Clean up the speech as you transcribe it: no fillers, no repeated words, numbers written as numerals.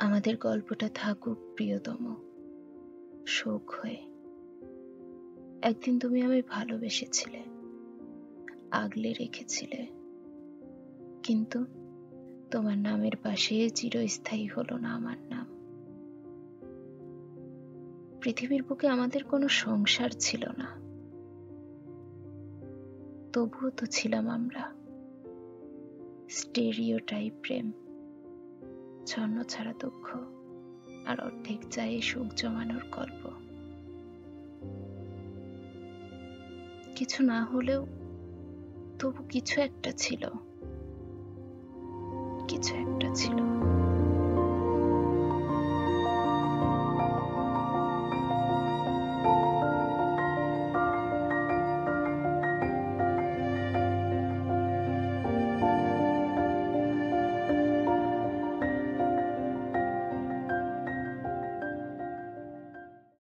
আমাদের গল্পটা থাকুক প্রিয়তম শোক হয়ে। একদিন তুমি আমায় ভালোবেসেছিলে, আগলে রেখেছিলে, কিন্তু তোমার নামের পাশে চিরস্থায়ী হলো না আমার নাম। পৃথিবীর বুকে আমাদের কোনো সংসার ছিল না, তবুও তো ছিলাম আমরা স্টেরিওটাইপ প্রেম, ছন্ন ছাড়া দুঃখ আর অর্ধেক চায়ে সুখ জমানোর গল্প। কিছু না হলেও তবু কিছু একটা ছিল, কিছু একটা ছিল।